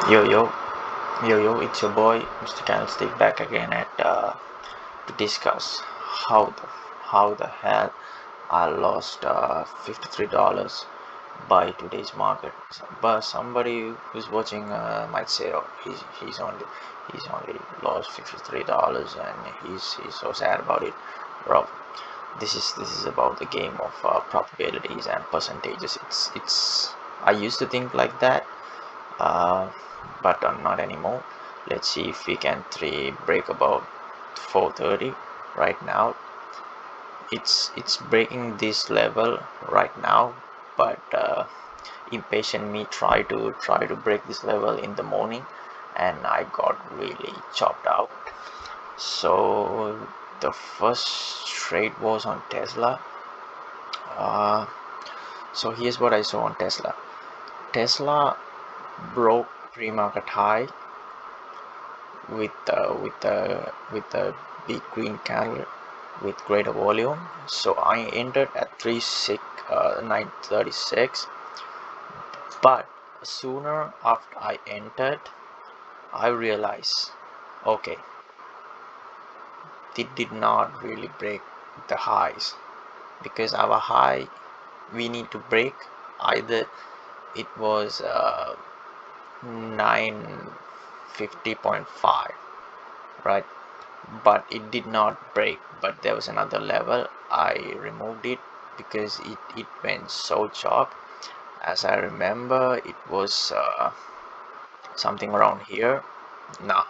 Yo yo, it's your boy Mr. Candlestick back again to discuss how the how the hell I lost $53 by today's market. But somebody who's watching might say, oh, he's only lost $53 and he's so sad about it, bro. This is about the game of probabilities and percentages. It's I used to think like that, uh, but not anymore. Let's see if we can break about 430 right now. It's breaking this level right now, but impatient me try to break this level in the morning, and I got really chopped out. So the first trade was on Tesla. uh, so here's what I saw on Tesla broke pre-market high with a big green candle with greater volume. So I entered at 936, but sooner after I entered, I realized, okay, it did not really break the highs, because our high we need to break either it was 950.5, right? But it did not break. But there was another level, I removed it because it went so chopped. As I remember, it was something around here. Nah,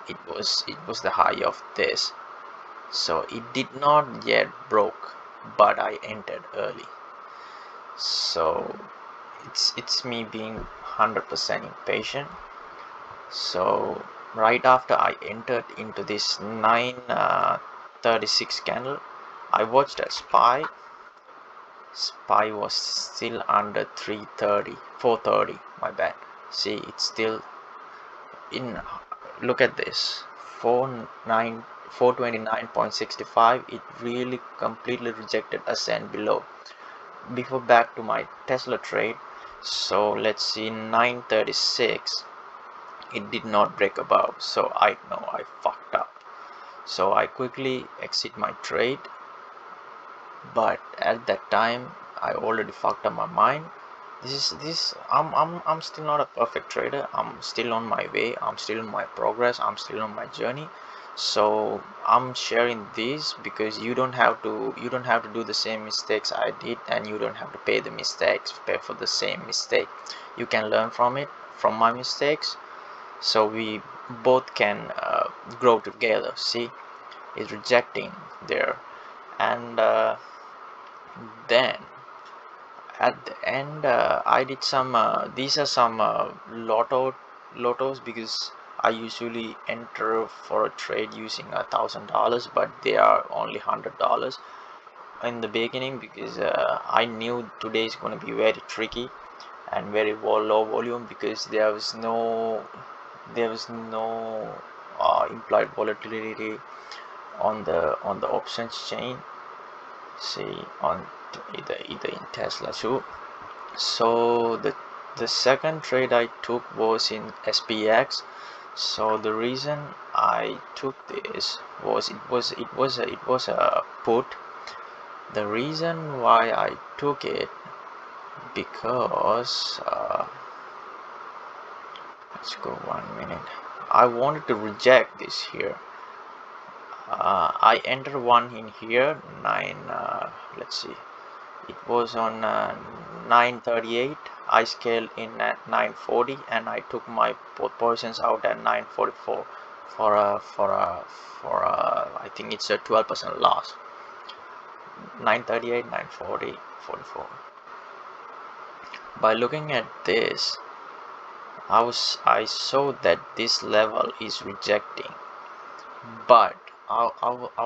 it was the high of this. So it did not yet broke, but I entered early. So it's me being 100% impatient. So right after I entered into this 936 candle, I watched a SPY was still under 330, 430, my bad. See, it's still in. Look at this, 429.65. It really completely rejected a cent below. Before, back to my Tesla trade. So let's see, 936, it did not break above, so I know I fucked up. So I quickly exit my trade, but at that time I already fucked up my mind. I'm still not a perfect trader. I'm still on my way, I'm still in my progress, I'm still on my journey. So I'm sharing this because you don't have to do the same mistakes I did, and you don't have to pay for the same mistake. You can learn from it, from my mistakes, so we both can grow together. See, it's rejecting there. And then at the end, I did some these are some lottos, because I usually enter for a trade using $1,000, but they are only $100 in the beginning, because I knew today is going to be very tricky and very low volume, because there was no implied volatility on the options chain. See, on either in Tesla too. So the second trade I took was in SPX. So the reason I took this was it was a put. The reason why I took it, because let's go 1 minute. I wanted to reject this here. I enter one in here, let's see, it was on 938. I scaled in at 940, and I took my positions out at 944 for a I think it's a 12% loss. 938, 940, 44. By looking at this, I saw that this level is rejecting, but I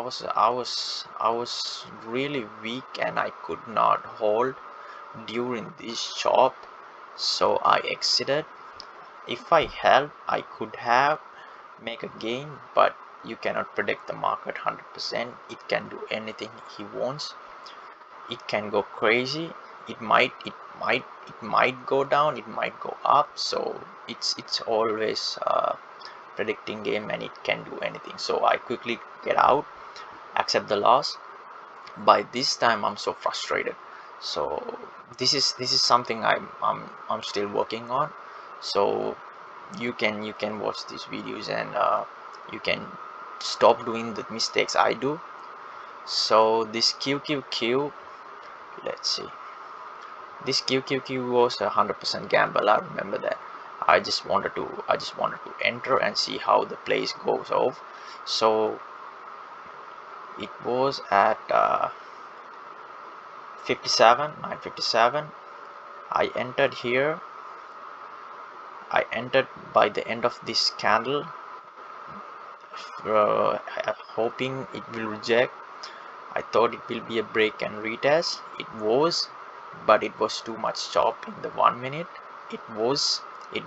was really weak, and I could not hold during this chop, so I exited. If I held, I could have make a gain, but you cannot predict the market 100%. It can do anything he wants. It can go crazy. it might go down, it might go up. So it's always predicting game, and it can do anything. So I quickly get out, accept the loss. By this time I'm so frustrated. So this is something I'm still working on. So you can watch these videos, and you can stop doing the mistakes I do. So this QQQ, let's see, this QQQ was 100% gamble. I remember that. I just wanted to enter and see how the place goes off. So it was at 957. I entered here. I entered by the end of this candle, uh, hoping it will reject. I thought it will be a break and retest. It was, but it was too much chop in the 1 minute. It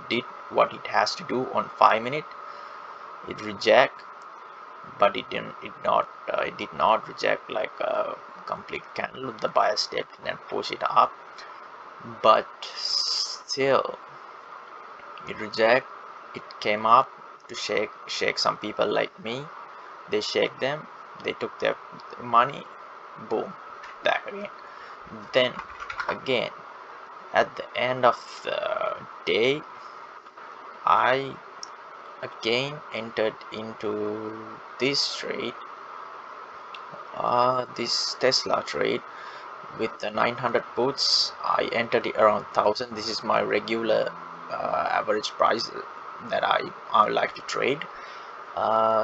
did what it has to do on 5 minutes. It reject, but it did not reject like a complete candle. The buyer stepped in and pushed it up, but still it reject. It came up to shake some people like me. They shake them, they took their money, boom, back again. Then again, at the end of the day, I again entered into this trade, this Tesla trade with the 900 puts. I entered it around 1000. This is my regular average price that I like to trade.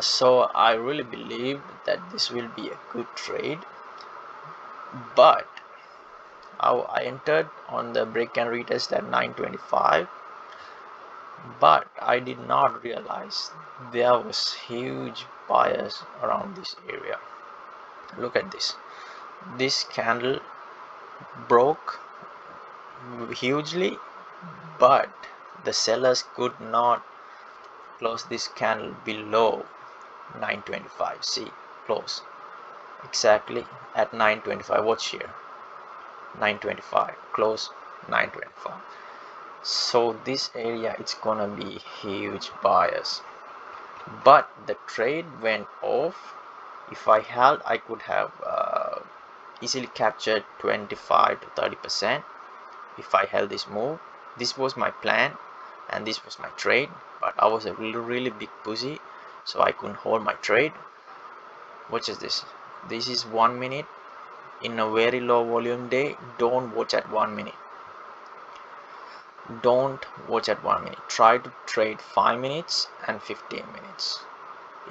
So I really believe that this will be a good trade, but I entered on the break and retest at 925, but I did not realize there was huge buyers around this area. Look at this candle broke hugely, but the sellers could not close this candle below 925. See, close exactly at 925. Watch here, 925, close 925. So this area, it's gonna be huge buyers, but the trade went off. If I held, I could have easily captured 25 to 30% if I held this move. This was my plan and this was my trade, but I was a really big pussy, so I couldn't hold my trade. Watch this. This is 1 minute in a very low volume day. Don't watch at 1 minute. Don't watch at 1 minute. Try to trade 5 minutes and 15 minutes.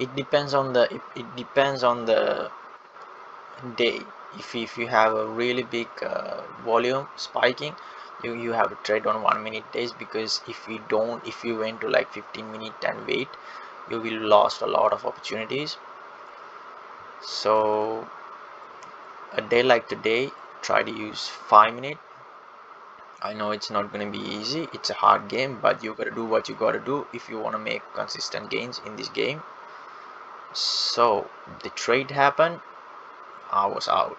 It depends on the day. If you have a really big volume spiking, you have to trade on 1 minute days, because if you went to like 15 minutes and wait, you will lost a lot of opportunities. So a day like today, try to use 5 minutes. I know it's not going to be easy, it's a hard game, but you gotta do what you gotta do if you want to make consistent gains in this game. So the trade happened, I was out,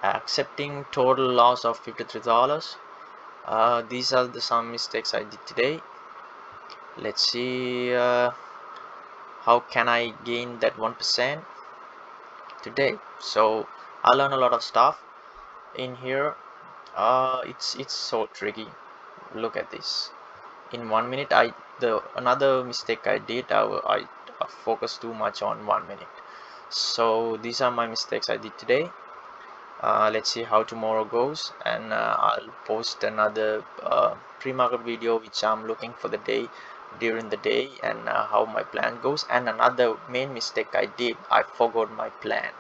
accepting total loss of $53. These are some mistakes I did today. Let's see, how can I gain that 1% today. So I learned a lot of stuff in here. It's so tricky. Look at this. In 1 minute, another mistake I did, I focused too much on 1 minute. So these are my mistakes I did today. Let's see how tomorrow goes, and I'll post another pre-market video which I'm looking for the day during the day, and how my plan goes. And another main mistake I did, I forgot my plan.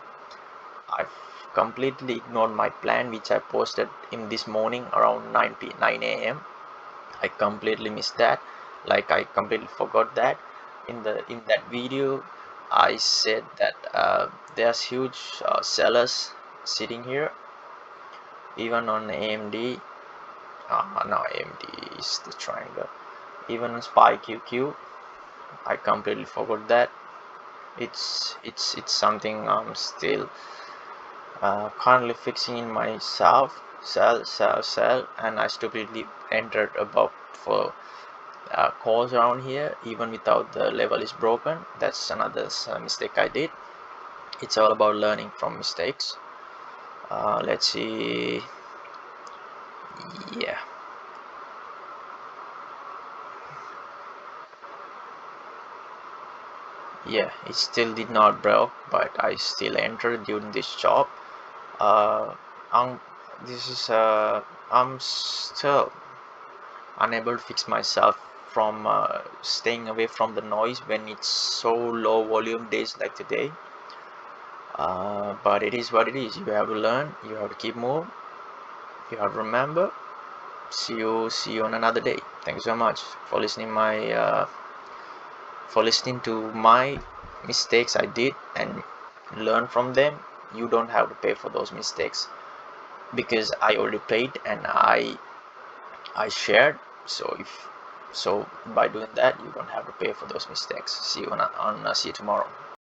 I completely ignored my plan which I posted in this morning around 9 a.m. I completely missed that. Like, I completely forgot that. In that video I said that there's huge sellers sitting here, even on AMD. No, AMD is the triangle. Even on SPY QQ, I completely forgot that. It's something I'm still currently fixing in myself. sell, and I stupidly entered above for calls around here even without the level is broken. That's another mistake I did. It's all about learning from mistakes. Let's see. Yeah, yeah, it still did not broke, but I still entered during this job. uh, I'm this is I'm still unable to fix myself from staying away from the noise when it's so low volume days like today. But it is what it is. You have to learn, you have to keep moving, you have to remember. See you on another day. Thank you so much for listening to my mistakes I did and learn from them. You don't have to pay for those mistakes because I already paid and I shared. So by doing that, you don't have to pay for those mistakes. See you tomorrow.